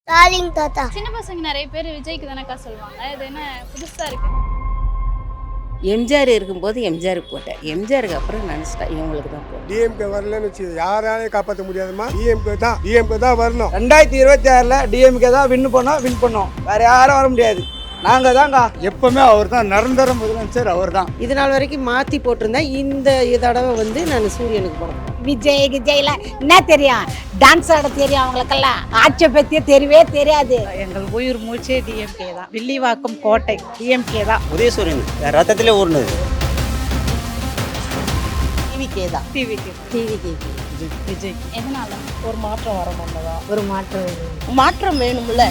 ஸ்டாலின் தாத்தா. சின்ன பசங்க நிறைய பேர் விஜய்க்கு தானக்கா சொல்லுவாங்க. இது என்ன புதுசா இருக்கு? எம்ஜிஆர் இருக்கும்போது எம்ஜிஆருக்கு போட்டேன். எம்ஜிஆருக்கு அப்புறம் நினச்சிட்டேன் இவங்களுக்கு தான் போட்டேன். டிஎம்கே வரலன்னு வச்சு யாராலையும் காப்பாற்ற முடியாதுமா. டிஎம்கே தான் வரணும். 2026 டிஎம்கே தான் வின் பண்ணோம். வேற யாரும் வர முடியாது. நாங்கள் தாங்க எப்பவுமே அவர் தான் நிரந்தர முதலமைச்சர். அவர் தான் இது நாள் வரைக்கும் மாற்றி போட்டிருந்தேன். இந்த தடவை வந்து நான் சூரியனுக்கு போடுறேன். விஜய்ல என்ன தெரியும்? டான்ஸ் ஆட தெரியும் அவங்களுக்கெல்லாம். ஆட்சியை பற்றியே தெரியவே தெரியாது. எங்கள் உயிர் மூச்சே டிஎம்கே தான். வில்லிவாக்கம் கோட்டை டிஎம்கே தான். உதயசூரியன் ரத்தத்திலே ஊர்னது. டிவிக்கே தான். டிவிக்கே விஜய். எதனால? ஒரு மாற்றம் வரமாட்டதா? ஒரு மாற்றம் வேணும்ல.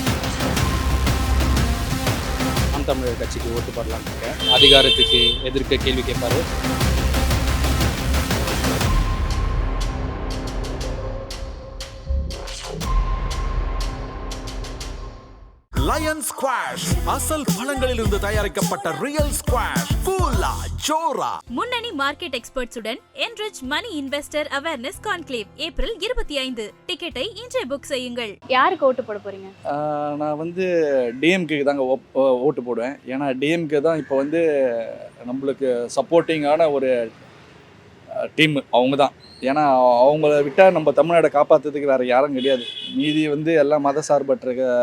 நாம் தமிழர் கட்சிக்கு ஓட்டு போடலான்னு இருக்கேன். அதிகாரத்துக்கு எதிர்க்க கேள்வி கேட்பாரு. லயன் ஸ்குவாஷ் அசல் பழங்களிலிருந்து தயாரிக்கப்பட்ட ரியல் ஸ்குவாஷ் ஃபுல்லா ஜோரா. முன்னணி market எக்ஸ்பர்ட்ஸுடன் enrich money investor awareness conclave April 25. டிக்கெட்டை இன்றே புக் செய்யுங்கள். யாருக்கு ஓட்டு போட போறீங்க? நான் வந்து டிஎம்கே தாங்க ஓட்டு போடுவேன். ஏன்னா டிஎம்கே தான் இப்போ வந்து நம்மளுக்கு சப்போர்ட்டிங்கான ஒரு டீம். அவங்க தான். ஏன்னா அவங்கள விட்டால் நம்ம தமிழ்நாடை காப்பாற்றுறதுக்கு வேறு யாரும் கிடையாது. மீதி வந்து எல்லாம் மத சார்பற்ற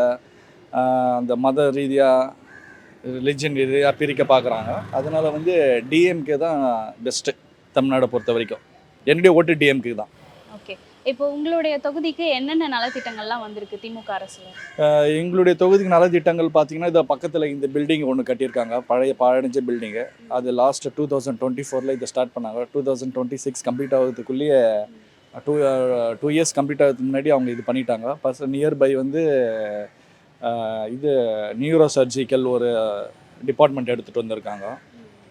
அந்த மத ரீதியாக ரிலிஜன் ரீதியாக பிரிக்க பார்க்குறாங்க. அதனால் வந்து டிஎம்கே தான் பெஸ்ட்டு தமிழ்நாடை பொறுத்த வரைக்கும். என்னுடைய ஓட்டு டிஎம்கே தான். ஓகே, இப்போ உங்களுடைய தொகுதிக்கு என்னென்ன நலத்திட்டங்கள்லாம் வந்திருக்கு திமுக அரசுல? எங்களுடைய தொகுதிக்கு நலத்திட்டங்கள் பார்த்தீங்கன்னா இதை பக்கத்தில் இந்த பில்டிங் ஒன்று கட்டியிருக்காங்க. பழைய பில்டிங்கு. அது லாஸ்ட் 2024 இதை ஸ்டார்ட் பண்ணாங்க. 2026 கம்ப்ளீட் ஆகிறதுக்குள்ளேயே டூ இயர்ஸ் கம்ப்ளீட் ஆகிறதுக்கு முன்னாடி அவங்க இது பண்ணிட்டாங்க. ப்ளஸ் நியர்பை வந்து இது நியூரோ சர்ஜிக்கல் ஒரு டிபார்ட்மெண்ட் எடுத்துகிட்டு வந்திருக்காங்க.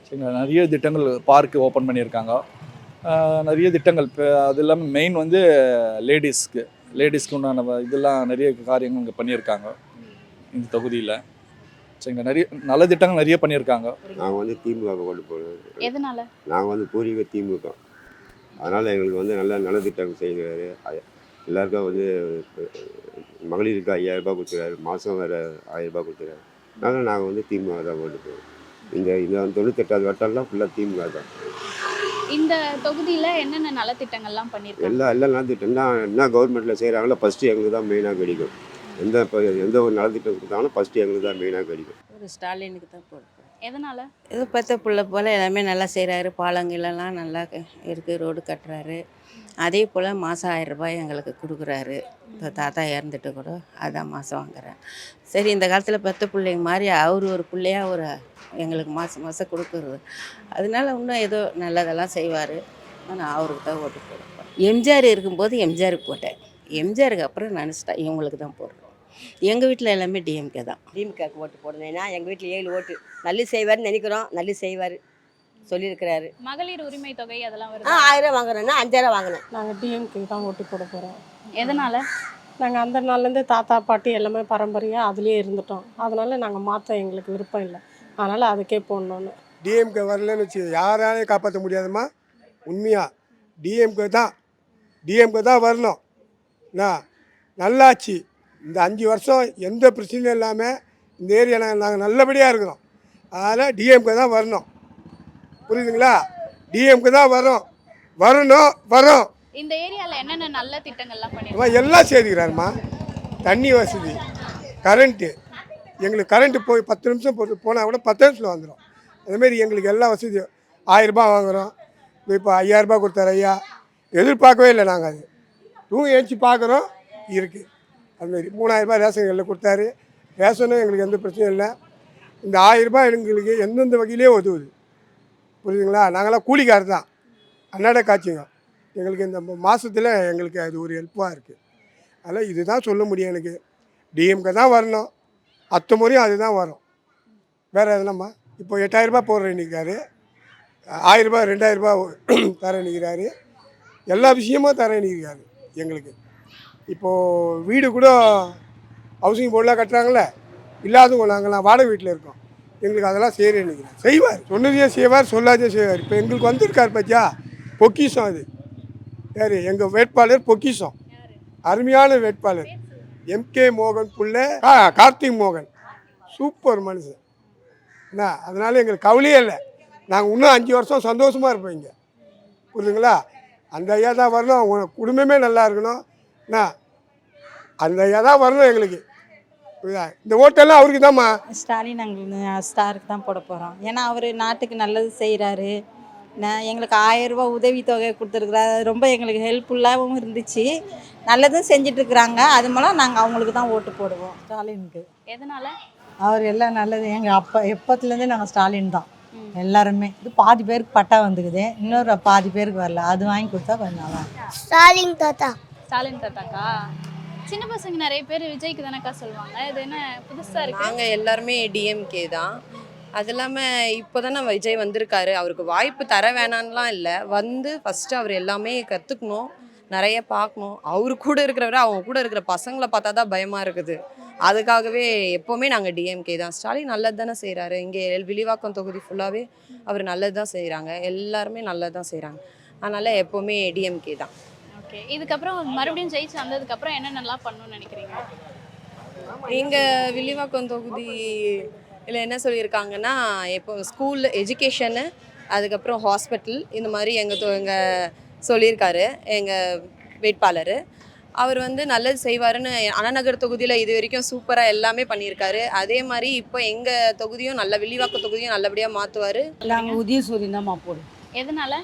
சரிங்களா, நிறைய திட்டங்கள் பார்க்கு ஓப்பன் பண்ணியிருக்காங்க. நிறைய திட்டங்கள். அது இல்லாமல் மெயின் வந்து லேடிஸ்க்கு உண்டான இதெல்லாம் நிறைய காரியங்கள் இங்கே பண்ணியிருக்காங்க இந்த தொகுதியில். சரிங்களா, நிறைய நல்ல திட்டங்கள் நிறைய பண்ணியிருக்காங்க. நாங்கள் வந்து திமுக கொண்டு போகிறோம். எதனால? நாங்கள் வந்து பூர்வீக திமுக. அதனால் எங்களுக்கு வந்து நல்ல திட்டங்கள் செய்கிறாரு. எல்லாருக்கும் வந்து மகளிருக்கு 5000 ரூபாய் கொடுத்துருக்காரு. மாதம் வேறு 1000 ரூபாய் கொடுத்துருக்காரு. அதனால் நாங்கள் வந்து திமுக தான் கொண்டு போகிறோம். இந்த 98வது வட்டம்லாம் ஃபுல்லாக திமுக தான். இந்த தொகுதியில் என்னென்ன நலத்திட்டங்கள்லாம் பண்ணியிருக்காங்க? எல்லா நலத்திட்டம் என்ன கவர்மெண்ட்டில் செய்கிறாங்களோ ஃபஸ்ட்டு எங்களுக்கு தான் மெயினாக கிடைக்கும். எந்த ஒரு நலத்திட்டம் கொடுத்தாலும் ஃபஸ்ட்டு எங்களுக்கு தான் மெயினாக கிடைக்கும். ஒரு ஸ்டாலினுக்கு தான் போடுறேன். எதனால? ஏதோ பெற்ற பிள்ளை போல் எல்லாமே நல்லா செய்கிறாரு. பாலங்கள்லாம் நல்லா இருக்குது. ரோடு கட்டுறாரு. அதே போல் மாதம் 1000 ரூபாய் எங்களுக்கு கொடுக்குறாரு. இப்போ தாத்தா இறந்துட்டு கூட அதான் மாதம் வாங்குறேன். சரி, இந்த காலத்தில் பெற்ற பிள்ளைங்க மாதிரி அவர் ஒரு பிள்ளையாக ஒரு எங்களுக்கு மாதம் கொடுக்குறது. அதனால இன்னும் ஏதோ நல்லதெல்லாம் செய்வார். நான் அவருக்கு தான் ஓட்டு போடுவேன். எம்ஜிஆர் இருக்கும்போது எம்ஜிஆருக்கு போட்டேன். எம்ஜிஆருக்கு அப்புறம் நினச்சிட்டேன் இவங்களுக்கு தான் போடுறேன். எங்கள் வீட்டில் எல்லாமே டிஎம்கே தான். டிஎம்கேக்கு ஓட்டு போடுவேன். ஏன்னா எங்கள் வீட்டில் 7 ஓட்டு. நல்லது செய்வார்னு நினைக்கிறோம். நல்லது செய்வார் சொல்லியிருக்கிறாரு. மகளிர் உரிமை தொகை அதெல்லாம் வருது. 1000 வாங்குறேன்னா 5000 வாங்கினேன். நாங்கள் டிஎம்கே தான் ஓட்டு போட போகிறோம். எதனால? நாங்கள் அந்த நாள்லேருந்து தாத்தா பாட்டி எல்லாமே பரம்பரையாக அதுலேயே இருந்துட்டோம். அதனால் நாங்கள் மாற்ற எங்களுக்கு விருப்பம் இல்லை. அதனால் அதுக்கே போடணுன்னு. டிஎம்கே வரலன்னு வச்சு யாராலையும் காப்பாற்ற முடியாதுமா. உண்மையாக டிஎம்கே தான் வரணும். நல்லாச்சு. இந்த 5 வருஷம் எந்த பிரச்சனையும் இல்லாமல் இந்த ஏரியாவில் நாங்கள் நல்லபடியாக இருக்கிறோம். அதனால் டிஎம்கே தான் வரணும். புரியுதுங்களா? டிஎம்கே தான் வரும். இந்த ஏரியாவில் என்னென்ன நல்ல திட்டங்கள்லாம் பண்ணிருக்காங்க? எல்லாம் செய்துக்கிறாருமா. தண்ணி வசதி, கரண்ட்டு. எங்களுக்கு கரண்ட்டு போய் 10 நிமிஷம் போனால் கூட 10 நிமிஷத்தில் வந்துடும். அதுமாரி எங்களுக்கு எல்லா வசதியும் 1000 ரூபாய் வாங்குகிறோம். இப்போ 5000 ரூபாய் கொடுத்தாரு ஐயா. எதிர்பார்க்கவே இல்லை. நாங்கள் அது ஏஞ்சி பார்க்குறோம் இருக்குது. அதுமாரி 3000 ரூபாய் ரேஷன் கடையில் கொடுத்தாரு. ரேஷனும் எங்களுக்கு எந்த பிரச்சனையும் இல்லை. இந்த 1000 ரூபாய் எங்களுக்கு எந்தெந்த வகையிலே உதவுது. புரியுதுங்களா? நாங்களாம் கூலிக்காரர் தான். அன்னாட காட்சிங்க. எங்களுக்கு இந்த மாதத்தில் எங்களுக்கு அது ஒரு ஹெல்ப்பாக இருக்குது. அதனால் இதுதான் சொல்ல முடியும். எனக்கு டிஎம்கே தான் வரணும். 10 முறையும் அதுதான் வரும். வேறு எதுனாம்மா? இப்போ 8000 ரூபாய் போடுற நிற்கிறாரு. 1000 ரூபாய் 2000 ரூபாய் தர நிற்கிறாரு. எல்லா விஷயமும் தர நிற்கிறாரு எங்களுக்கு. இப்போது வீடு கூட ஹவுசிங் போர்டெலாம் கட்டுறாங்களே, இல்லாதவங்க நாங்கள்லாம் வாடகை வீட்டில் இருக்கோம். எங்களுக்கு அதெல்லாம் செய்கிறேன்னு நினைக்கிறேன். செய்வார். சொன்னதையே செய்வார், சொல்லாதே செய்வார். இப்போ எங்களுக்கு வந்திருக்கார் பச்சா பொக்கிஷம். அது யார்? எங்கள் வேட்பாளர் பொக்கிஷம். அருமையான வேட்பாளர். எம்கே மோகன் புள்ள கார்த்திக் மோகன் சூப்பர் மனுஷன் என்ன, அதனால எங்களுக்கு கவலையே இல்லை. நாங்கள் இன்னும் 5 வருஷம் சந்தோஷமாக இருப்போம் இங்கே, புரியுதுங்களா? அந்த ஐயா தான் வரணும், அவங்க குடும்பமே நல்லா இருக்கணும். என்ன, அந்த ஐயா தான் வரணும் எங்களுக்கு. புரியுதா? இந்த ஓட்டெல்லாம் அவருக்கு தான்மா. ஸ்டாலின் நாங்கள் ஸ்டாருக்கு தான் போட போகிறோம். ஏன்னா அவர் நாட்டுக்கு நல்லது செய்கிறாரு. எங்களுக்கு 1000 ரூபா உதவித்தொகை கொடுத்துருக்குறாரு. ரொம்ப எங்களுக்கு ஹெல்ப்ஃபுல்லாகவும் இருந்துச்சு, நல்லதும் செஞ்சிட்ருக்குறாங்க. அது மூலம் நாங்கள் அவங்களுக்கு தான் ஓட்டு போடுவோம், ஸ்டாலினுக்கு. எதனால? அவர் எல்லாம் நல்லது. எங்கள் எப்பத்துலேருந்தே நாங்கள் ஸ்டாலின் தான் எல்லாருமே. இது பாதி பேருக்கு பட்டா வந்துக்குது, இன்னொரு பாதி பேருக்கு வரல. அது வாங்கி கொடுத்தா கொஞ்சம் நல்லா. ஸ்டாலின் தாத்தாக்கா? சின்ன பசங்க நிறைய பேர் விஜய்க்கு தானக்கா சொல்லுவாங்க, இது என்ன புதுசா இருக்கு? நாங்கள் எல்லாருமே டிஎம்கே தான். அது இல்லாமல் இப்போ தானே விஜய் வந்திருக்காரு, அவருக்கு வாய்ப்பு தர வேணான்லாம் இல்லை. வந்து ஃபஸ்ட்டு அவர் எல்லாமே கற்றுக்கணும், நிறைய பார்க்கணும். அவரு கூட இருக்கிறவரை அவங்க கூட இருக்கிற பசங்களை பார்த்தா தான் பயமாக இருக்குது. அதுக்காகவே எப்போவுமே நாங்கள் டிஎம்கே தான். ஸ்டாலின் நல்லது தானே செய்கிறாரு. இங்கே வில்லிவாக்கம் தொகுதி ஃபுல்லாகவே அவர் நல்லது தான் செய்கிறாங்க, எல்லாருமே நல்லது தான் செய்கிறாங்க. அதனால் எப்போவுமே டிஎம்கே தான். ஓகே, இதுக்கப்புறம் மறுபடியும் ஜெயிச்சு வந்ததுக்கப்புறம் என்னென்னலாம் பண்ணணும்னு நினைக்கிறீங்க? எங்கள் வில்லிவாக்கம் தொகுதி இல்லை என்ன சொல்லியிருக்காங்கன்னா, இப்போ ஸ்கூல் எஜுகேஷனு, அதுக்கப்புறம் ஹாஸ்பிட்டல், இந்த மாதிரி எங்கள் சொல்லியிருக்காரு எங்கள் வேட்பாளர். அவர் வந்து நல்லது செய்வாருன்னு அண்ணாநகர் தொகுதியில் இது வரைக்கும் சூப்பராக எல்லாமே பண்ணியிருக்காரு. அதே மாதிரி இப்போ எங்கள் தொகுதியும் வில்லிவாக்கம் தொகுதியும் நல்லபடியாக மாற்றுவார். நாங்கள் உதயசூரியன் தான் போடுவோம். எதனால?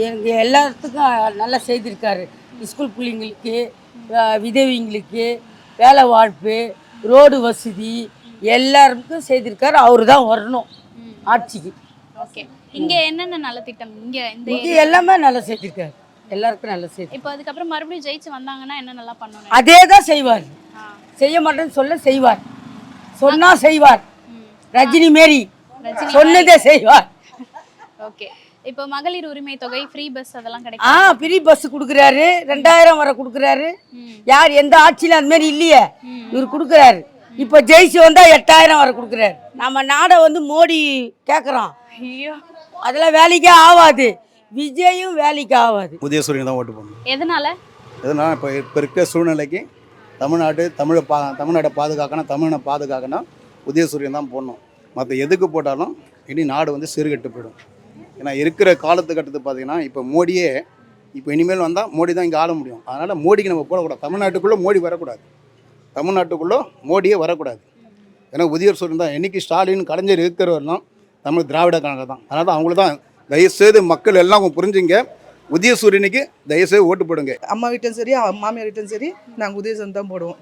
எங்கள் எல்லாத்துக்கும் நல்லா செய்திருக்காரு. ஸ்கூல் பிள்ளைங்களுக்கு, விதவிங்களுக்கு வேலை வாய்ப்பு, ரோடு வசதி எல்லாருக்கும் செய்திருக்காரு. அவரு தான் வரணும் ஆட்சிக்கு. ஓகே, இங்க என்னென்ன நல்ல திட்டம் இந்த எல்லாமே நல்லா செய்திருக்காரு, எல்லாருக்கும் நல்லா செய்தி. இப்போ அதுக்கப்புறம் மறுபடியும் ஜெயிச்சு வந்தாங்கன்னா என்னென்னலாம் பண்ணணும்? அதே தான் செய்வார், செய்ய மாட்டேன்னு சொல்ல செய்வார், சொன்னா செய்வார். ரஜினி மாரி சொன்னதே செய்வார். ஓகே, இப்போ மகளிர் உரிமை தொகை, ஃப்ரீ பஸ் அதெல்லாம் கிடைக்கும். ஃப்ரீ பஸ் கொடுக்குறாரு, 2000 வரை கொடுக்குறாரு. யார் எந்த ஆட்சியில அந்த மாதிரி இல்லையே, இவர் கொடுக்குறாரு. இப்போ ஜெயிச்சு வந்தா 8000 வரை கொடுக்குறாரு. நம்ம நாடை வந்து மோடி கேட்குறோம், அதெல்லாம் வேலைக்கே ஆகாது. விஜயும் வேலைக்கு ஆகாது. உதயசூரியன் தான் ஓட்டு போடணும். எதனால? இப்போ இருக்க சூழ்நிலைக்கு தமிழ்நாட்டை பாதுகாக்கணும், தமிழனை பாதுகாக்கணும், உதயசூரியன் தான் போடணும். மற்ற எதுக்கு போட்டாலும் இனி நாடு வந்து சீர்கெட்டு போயிடும். ஏன்னா இருக்கிற காலத்துக்கட்டத்து பார்த்தீங்கன்னா இப்போ மோடியே இப்போ இனிமேல் வந்தால் மோடி தான் இங்கே ஆள முடியும். அதனால் மோடிக்கு நம்ம போடக்கூடாது. தமிழ்நாட்டுக்குள்ளே மோடி வரக்கூடாது, தமிழ்நாட்டுக்குள்ளே மோடியே வரக்கூடாது. ஏன்னா உதயசூரியன் தான். என்றைக்கு ஸ்டாலின் கலைஞர் இருக்கிறவரெல்லாம் தமிழ் திராவிட கழகம் தான். அதனால் அவங்கள தான் தயவுசெய்து மக்கள் எல்லாம் புரிஞ்சுங்க, உதயசூரியனுக்கு தயவுசெய்து ஓட்டு போடுங்க. அம்மா வீட்டும் சரி, மாமியார் வீட்டும் சரி, நாங்கள் உதயசூரியன் தான் போடுவோம்.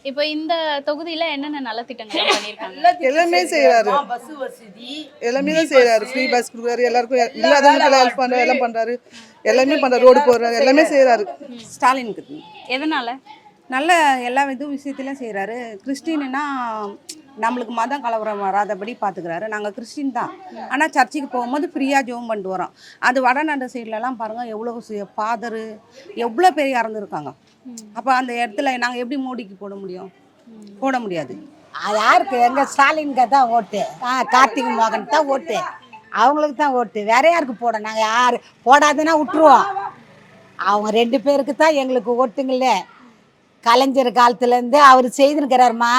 இப்போ இந்த தொகுதியில என்னென்ன நல்ல திட்டங்கள் பண்ணிருக்காங்க? எல்லாமே செய்யறாரு, பஸ் வசதி எல்லாமே தான் செய்யறாரு. ஃப்ரீ பஸ் கொடுக்குறாரு, எல்லாருக்கும் இல்லாதவங்களுக்கு ஹெல்ப் பண்றாரு, எல்லாம் பண்றாரு, எல்லாமே பண்றாரு, ரோடு போடுறாரு, எல்லாமே செய்யறாரு. ஸ்டாலினுக்கு எதனால? நல்ல எல்லா விஷயத்திலும் செய்கிறாரு. கிறிஸ்டின்னா நம்மளுக்கு மதம் கலவரம் வராதபடி பார்த்துக்கிறாரு. நாங்கள் கிறிஸ்டின் தான், ஆனால் சர்ச்சுக்கு போகும்போது ஃப்ரீயாக ஜோம் பண்ணிட்டு வரோம். அது வடநாடு சைட்லலாம் பாருங்கள், எவ்வளோ ஃபாதரு எவ்வளோ பேர் இறந்துருக்காங்க. அப்போ அந்த இடத்துல நாங்கள் எப்படி மோடிக்கு போட முடியும்? போட முடியாது. அது யாருக்கு? எங்கள் ஸ்டாலினுக்கு தான் ஓட்டு. கார்த்திக் மோகன் தான் ஓட்டு, அவங்களுக்கு தான் ஓட்டு. வேற யாருக்கு போட? நாங்கள் யார் போடாதுன்னா விட்டுருவோம். அவங்க 2 பேருக்கு தான் எங்களுக்கு ஓட்டுங்களே. கலைஞர் காலத்துலேருந்து அவர் செய்துன்னுக்கிறாருமா.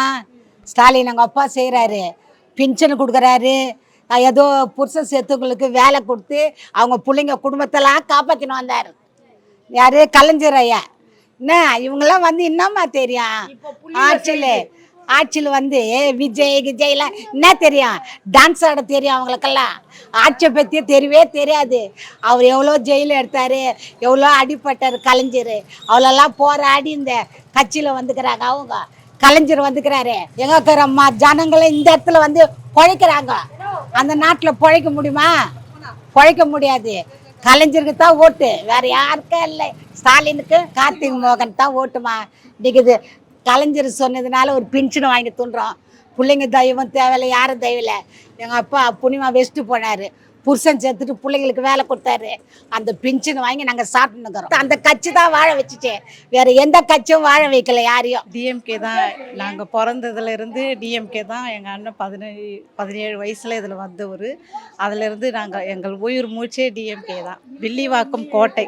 ஸ்டாலின் எங்கள் அப்பா செய்கிறாரு, பென்ஷன் கொடுக்குறாரு, ஏதோ புருஷன் சேர்த்தவங்களுக்கு வேலை கொடுத்து அவங்க பிள்ளைங்க குடும்பத்தெல்லாம் காப்பாற்றின்னு வந்தார். யார்? கலைஞர் ஐயா. என்ன இவங்கெல்லாம் வந்து என்னம்மா தெரியும்? ஆட்சியில் வந்து விஜய்லாம் என்ன தெரியும்? டான்ஸ் ஆட தெரியும் அவங்களுக்கெல்லாம். ஆட்சியை பற்றியே தெரியவே தெரியாது. அவர் எவ்வளோ ஜெயிலில் எடுத்தார், எவ்வளோ அடிப்பட்டார் கலைஞர். அவ்வளோலாம் போராடி இந்த கட்சியில் வந்துக்கிறாங்க. அவங்க கலைஞர் வந்துக்கிறாரு. எங்கம்மா ஜனங்களை இந்த இடத்துல வந்து பிழைக்கிறாங்க. அந்த நாட்டில் பிழைக்க முடியுமா? பிழைக்க முடியாது. கலைஞருக்கு தான் ஓட்டு, வேற யாருக்கும் இல்லை. ஸ்டாலினுக்கு கார்த்திக் மோகன் தான் ஓட்டுமா. இன்னைக்கு கலைஞர் சொன்னதுனால ஒரு பென்ஷன் வாங்கி தூண்டுறோம். பிள்ளைங்க தெய்வம் தேவையில்லை, யாரும் தெய்வலை. எங்கள் அப்பா புனிமா வெஸ்ட்டு போனார், புருஷன் சேர்த்துட்டு பிள்ளைங்களுக்கு வேலை கொடுத்தாரு. அந்த பென்ஷன் வாங்கி நாங்கள் சாப்பிட்டுக்கிறோம். அந்த கட்சி தான் வாழ வச்சுட்டு, வேற எந்த கட்சியும் வாழ வைக்கல யாரையும். டிஎம்கே தான். நாங்கள் பிறந்ததுலேருந்து டிஎம்கே தான். எங்கள் அண்ணன் 17 வயசில் இதில் வந்தவர். அதிலேருந்து நாங்கள் எங்கள் உயிர் மூச்சே டிஎம்கே தான். வில்லிவாக்கம் கோட்டை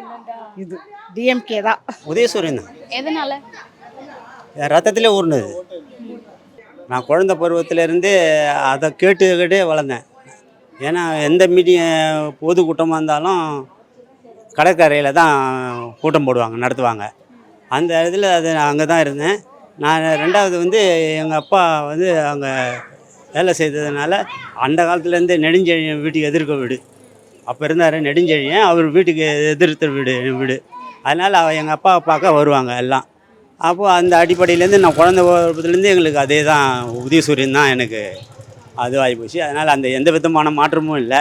இது டிஎம்கே தான். உதயசூரியன் தான். எதனால? ரத்தத்திலே ஊறினது. நான் குழந்த பருவத்திலேருந்து அதை கேட்டு வளர்ந்தேன். ஏன்னா எந்த பொதுக்கூட்டமாக இருந்தாலும் கடற்கரையில் தான் கூட்டம் போடுவாங்க, நடத்துவாங்க. அந்த இடத்துல அங்கே தான் இருந்தேன். நான் 2வது வந்து எங்கள் அப்பா வந்து அங்கே வேலை செய்ததுனால அந்த காலத்துலேருந்து நெடுஞ்செழியன் வீட்டுக்கு எதிர்க்க வீடு அப்போ இருந்தார். நெடுஞ்செழியன் அவர் வீட்டுக்கு எதிர்த்த வீடு. அதனால் எங்கள் அப்பா பார்க்க வருவாங்க எல்லாம். அப்போது அந்த அடிப்படையிலேருந்து நான் குழந்த பருவத்துலேருந்து எங்களுக்கு அதே தான், உதயசூரியன் தான் எனக்கு அது ஆகிப்போச்சு. அதனால் அந்த எந்த விதமான மாற்றமும் இல்லை.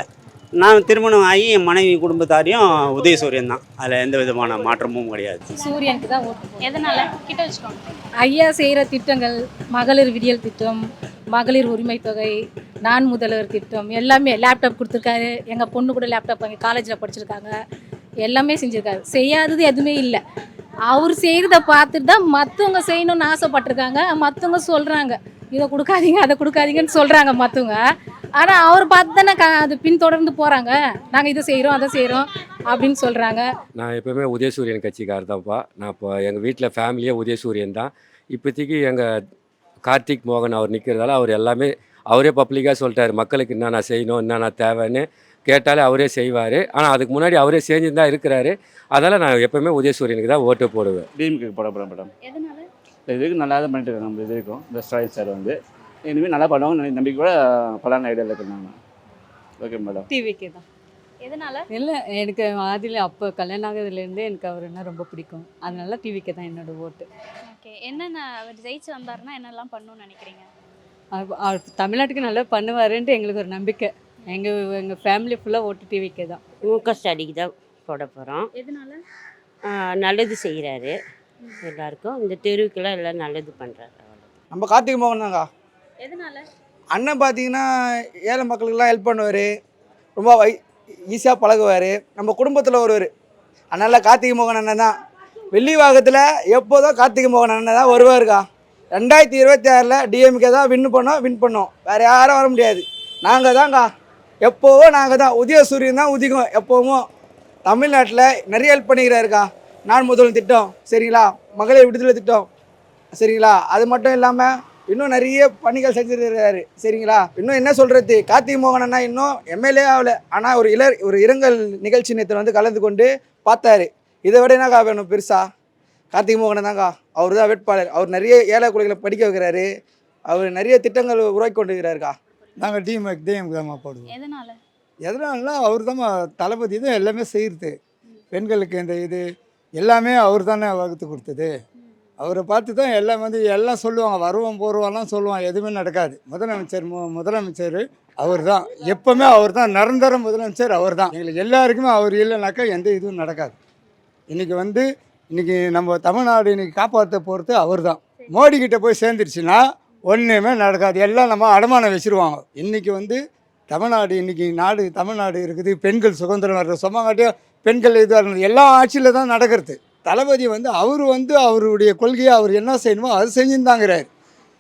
நான் திருமணம் ஆகி என் மனைவி குடும்பத்தாரையும் உதயசூரியன் தான், அதில் எந்த விதமான மாற்றமும் கிடையாது. சூரியனுக்கு தான் ஓட்டு. எதனால? கிட்ட வச்சுக்கோங்க. ஐயா செய்கிற திட்டங்கள், மகளிர் விடியல் திட்டம், மகளிர் உரிமை தொகை, நான் முதல்வர் திட்டம், எல்லாமே லேப்டாப் கொடுத்துருக்காரு. எங்கள் பொண்ணு கூட லேப்டாப் வாங்கி காலேஜில் படிச்சிருக்காங்க. எல்லாமே செஞ்சுருக்காரு. செய்யாதது எதுவுமே இல்லை. அவர் செய்கிறத பார்த்துட்டு தான் மற்றவங்க செய்யணும்னு ஆசைப்பட்டிருக்காங்க. மற்றவங்க சொல்கிறாங்க இதை கொடுக்காதீங்க அதை கொடுக்காதீங்கன்னு சொல்கிறாங்க மற்றவங்க. ஆனால் அவர் பார்த்து தானே அது பின்தொடர்ந்து போகிறாங்க. நாங்கள் இதை செய்கிறோம் அதை செய்கிறோம் அப்படின்னு சொல்கிறாங்க. நான் எப்போவுமே உதயசூரியன் கட்சிக்காரர் தான்ப்பா. நான் இப்போ எங்கள் வீட்டில் ஃபேமிலியே உதயசூரியன் தான். இப்போதைக்கு எங்கள் கார்த்திக் மோகன் அவர் நிற்கிறதால அவர் எல்லாமே அவரே பப்ளிக்காக சொல்லிட்டாரு, மக்களுக்கு என்னென்ன செய்யணும் என்னென்ன தேவைன்னு கேட்டாலே அவரே செய்வார். ஆனால் அதுக்கு முன்னாடி அவரே செஞ்சுன்னு தான் இருக்கிறாரு. அதனால் நான் எப்போவுமே உதயசூரியனுக்கு தான் ஓட்டு போடுவேன். டிஎம்கே போட போகிறேன் மேடம். எதனால? இதுக்கு நல்லா தான் பண்ணிட்டு இருக்காங்க. நம்ம இது இருக்கும் இந்த ஸ்டாலின் சார் வந்து இனிமேல் நல்லா பண்ணுவாங்க நம்பிக்கை கூட பலான ஐடியாவில் இருக்கிறாங்க. Okay madam. டிவிக்கே தான். எதனால? இல்லை, எனக்கு ஆதியில் அப்போ கல்யாணம் ஆகிறதுலேருந்தே எனக்கு அவருன்னா ரொம்ப பிடிக்கும். அதனால டிவிக்கே தான் என்னோட ஓட்டு. ஓகே, என்னென்ன அவர் ஜெயிச்சு வந்தாருன்னா என்னெல்லாம் பண்ணணும்னு நினைக்கிறீங்க? அவர் தமிழ்நாட்டுக்கு நல்லா பண்ணுவாருன்ட்டு எங்களுக்கு ஒரு நம்பிக்கை. எங்கள் ஃபேமிலி ஃபுல்லாக ஓட்டு டிவிக்கே தான். ஸ்டடிக்கு தான் போட போகிறோம். எதனால? நல்லது செய்கிறாரு எல்லாருக்கும். இந்த தெருவுக்கெல்லாம் எல்லாம் நல்லது பண்ணுறாரு. நம்ம கார்த்திக் மோகன் தாங்க. எதனால? அண்ணன் பார்த்தீங்கன்னா ஏழை மக்களுக்கெல்லாம் ஹெல்ப் பண்ணுவார். ரொம்ப ஈஸியாக பழகுவார். நம்ம குடும்பத்தில் ஒருவர். அதனால் கார்த்திக் மோகன் அண்ணன் தான். வெள்ளிவாகத்தில் எப்போதும் கார்த்திக் மோகன் அண்ணன் தான் வருவாருக்கா. 2026 டிஎம்கே தான் வின் பண்ணோம். வேறு யாரும் வர முடியாது. நாங்கள் தான்க்கா. எப்போவும் நாங்கள் தான். உதயசூரியன் தான் உதிக்கும் எப்போவும். தமிழ்நாட்டில் நிறைய ஹெல்ப் பண்ணிக்கிறாருக்கா. நான் முதல்வர் திட்டம் சரிங்களா, மகளிர் விடுதலை திட்டம் சரிங்களா, அது மட்டும் இல்லாமல் இன்னும் நிறைய பணிகள் செஞ்சுருக்கிறாரு சரிங்களா. இன்னும் என்ன சொல்கிறது, கார்த்திக் மோகன் அண்ணா இன்னும் எம்எல்ஏ ஆகலை. ஆனால் ஒரு இரங்கல் நிகழ்ச்சி நேற்று வந்து கலந்து கொண்டு பார்த்தாரு. இதை விட என்னக்கா வேணும் பெருசா? கார்த்திக் மோகன் தான்க்கா. அவர் தான் வேட்பாளர். அவர் நிறைய ஏழை குழந்தைகளை படிக்க வைக்கிறாரு. அவர் நிறைய திட்டங்கள் உருவாக்கி கொண்டு இருக்கிறாருக்கா. நாங்கள் டிஎம்க்கு தான் போடுவோம். எதனால? எதனாலனா அவர் தான் தளபதி தான் எல்லாமே செய்கிறது. பெண்களுக்கு இந்த இது எல்லாமே அவர் தானே வகுத்து கொடுத்தது. அவரை பார்த்து தான் எல்லாம் எல்லாம் சொல்லுவாங்க. வருவோம் போடுவான்லாம் சொல்லுவான். எதுவுமே நடக்காது. முதலமைச்சர் அவர் தான். எப்போவுமே அவர் தான். நிரந்தர முதலமைச்சர் அவர் தான். எங்களுக்கு எல்லாருக்குமே அவர் இல்லைனாக்கா எந்த இதுவும் நடக்காது. இன்றைக்கி நம்ம தமிழ்நாடு காப்பாற்ற போகிறது அவர் தான். மோடிக்கிட்ட போய் சேர்ந்துருச்சுன்னா ஒன்றுமே நடக்காது. எல்லாம் நம்ம அடமானம் வச்சுருவாங்க. இன்றைக்கி தமிழ்நாடு இருக்குது. பெண்கள் சுதந்திரம் வர்ற சொன்னங்காட்டியும் பெண்கள் இதாக இருந்தது எல்லா ஆட்சியில் தான் நடக்கிறது. தளபதி அவருடைய கொள்கையை அவர் என்ன செய்யணுமோ அது செஞ்சுருந்தாங்கிறார்.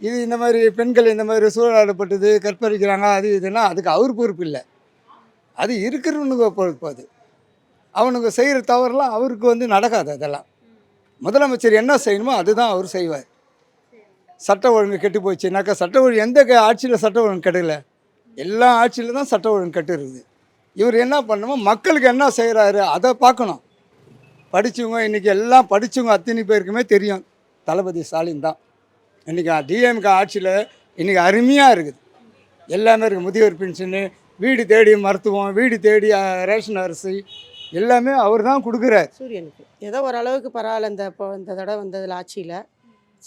இது இந்த மாதிரி பெண்கள் இந்த மாதிரி சூழலாடப்பட்டது கற்பழிக்கிறாங்க அது இதுன்னா அதுக்கு அவர் பொறுப்பு இல்லை. அது இருக்கிறவனுங்க பொறுப்பு. அது அவனுங்க செய்கிற தவறுலாம் அவருக்கு நடக்காது. அதெல்லாம் முதலமைச்சர் என்ன செய்யணுமோ அதுதான் அவர் செய்வார். சட்ட ஒழுங்கு கெட்டு போச்சுனாக்கா சட்ட ஒழுங்கு எந்த ஆட்சியில் சட்ட ஒழுங்கு கெட்டலை? எல்லா ஆட்சியில் தான் சட்ட ஒழுங்கு கெட்டு இருக்குது. இவர் என்ன பண்ணணுமோ மக்களுக்கு என்ன செய்கிறாரு அதை பார்க்கணும். படித்தவங்க இன்றைக்கி எல்லாம் படித்தவங்க அத்தனை பேருக்குமே தெரியும் தளபதி ஸ்டாலின் தான். இன்றைக்கி டிஎம்கே ஆட்சியில் இன்றைக்கி அருமையாக இருக்குது. எல்லாமே இருக்குது. முதியோர் பென்ஷனு, வீடு தேடி மருத்துவம், வீடு தேடி ரேஷன் அரிசி எல்லாமே அவர் தான் கொடுக்குறார். சூரியனுக்கு ஏதோ ஓரளவுக்கு பரவாயில்ல. இந்த தடவை வந்ததில் ஆட்சியில்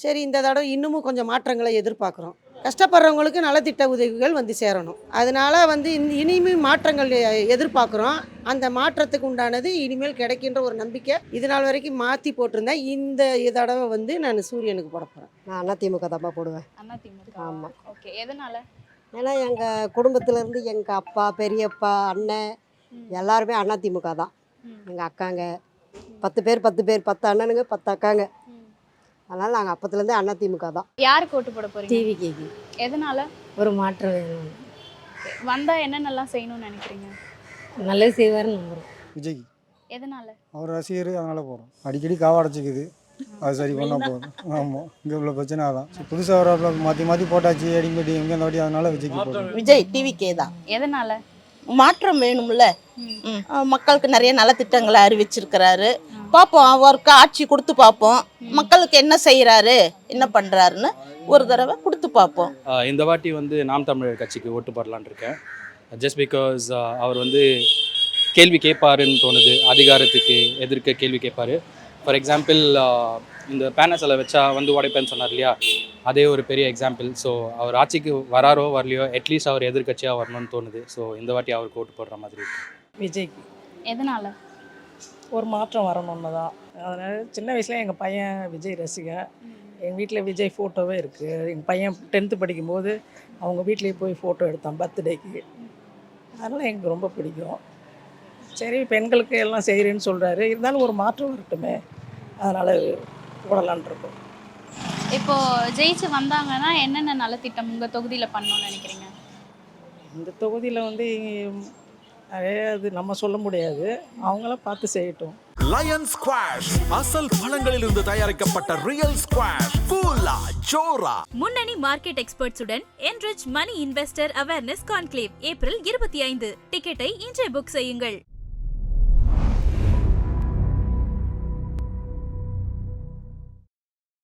சரி, இந்த தடவை இன்னமும் கொஞ்சம் மாற்றங்களை எதிர்பார்க்குறோம். கஷ்டப்படுறவங்களுக்கு நலத்திட்ட உதவிகள் சேரணும். அதனால் இனிமேல் மாற்றங்கள் எதிர்பார்க்குறோம். அந்த மாற்றத்துக்கு உண்டானது இனிமேல் கிடைக்கின்ற ஒரு நம்பிக்கை இது நாள் வரைக்கும் மாற்றி போட்டிருந்தேன். இந்த தடவை நான் சூரியனுக்கு போட போகிறேன். நான் அதிமுக தான் போடுவேன். அதிமுக. ஆமாம். ஓகே, எதனால? ஏன்னா எங்கள் குடும்பத்திலேருந்து எங்கள் அப்பா, பெரியப்பா, அண்ணன் எல்லாருமே அதிமுக தான். எங்கள் அக்காங்க 10 பேர் 10 அண்ணனுங்க 10 அக்காங்க. அதனால் நாங்கள் அப்பத்துலேருந்தே அதிமுக தான். யாருக்கு ஓட்டு போட போகிறீங்க? டிவிக்கு. எதனால? ஒரு மாற்றம் வேணும். வந்தால் என்னென்னலாம் செய்யணும்னு நினைக்கிறீங்க? நல்லது செய்வார்னு நம்புகிறோம். விஜய்க்கு. எதனால? அவர் ரசிகர் அதனால் போகிறோம். அடிக்கடி காவாடைச்சிக்குது. அது சரி பண்ணால் போதும். ஆமாம், இங்கே இவ்வளோ பிரச்சனை அதான். புதுசாக வர மாற்றி மாற்றி போட்டாச்சு அடிப்படி எங்கே இந்த வாட்டி, அதனால விஜய்க்கு போட்டோம். விஜய் டிவிக்கே தான். எதனால? மாற்றம் வேணும்ல. மக்களுக்கு நிறைய நலத்திட்டங்களை அறிவிச்சிருக்கிறாரு. பார்ப்போம், அவருக்கு ஆட்சி கொடுத்து பார்ப்போம், மக்களுக்கு என்ன செய்கிறாரு என்ன பண்ணுறாருன்னு ஒரு தடவை கொடுத்து பார்ப்போம். இந்த வாட்டி வந்து நாம் தமிழர் கட்சிக்கு ஓட்டு போடலான்னு இருக்கேன். ஜஸ்ட் பிகாஸ் அவர் வந்து கேள்வி கேட்பாருன்னு தோணுது. அதிகாரத்துக்கு எதிர்க்க கேள்வி கேட்பாரு. ஃபார் எக்ஸாம்பிள் இந்த பேனஸில் வச்சா வந்து உடைப்பேன்னு சொன்னார் இல்லையா, அதே ஒரு பெரிய எக்ஸாம்பிள். ஸோ அவர் ஆட்சிக்கு வராரோ வரலையோ அட்லீஸ்ட் அவர் எதிர்கட்சியாக வரணும்னு தோணுது. ஸோ இந்த வாட்டி அவருக்கு ஓட்டு போடுற மாதிரி இருக்கு. விஜய்க்கு எதனால? ஒரு மாற்றம் வரணும்னு தான். அதனால் சின்ன வயசுல எங்கள் பையன் விஜய் ரசிகன். எங்கள் வீட்டில் விஜய் ஃபோட்டோவே இருக்குது. எங்கள் பையன் 10th படிக்கும்போது அவங்க வீட்லேயே போய் ஃபோட்டோ எடுத்தான் பர்த்டேக்கு. அதனால் எனக்கு ரொம்ப பிடிக்கும். சரி, பெண்களுக்கு எல்லாம் செய்கிறேன்னு சொல்கிறாரு, இருந்தாலும் ஒரு மாற்றம் வரட்டுமே, அதனால் போடலான் இருக்கோம். இப்போ ஜெயிச்சு வந்தாங்கன்னா என்னென்ன நலத்திட்டம் உங்கள் தொகுதியில் பண்ணணும்னு நினைக்கிறீங்க? இந்த தொகுதியில் வந்து நிறைய அது நம்ம சொல்ல முடியாது, அவங்களாம் பார்த்து செய்யட்டும். லயன் ஸ்குவாஷ் அசல் பழங்களிலிருந்து தயாரிக்கப்பட்ட ரியல் ஸ்குவாஷ் ஃபுல்லா ஜோரா. முன்னணி market எக்ஸ்பர்ட்ஸுடன் enrich money investor awareness conclave April 25. டிக்கெட்டை இன்றே புக் செய்யுங்கள்.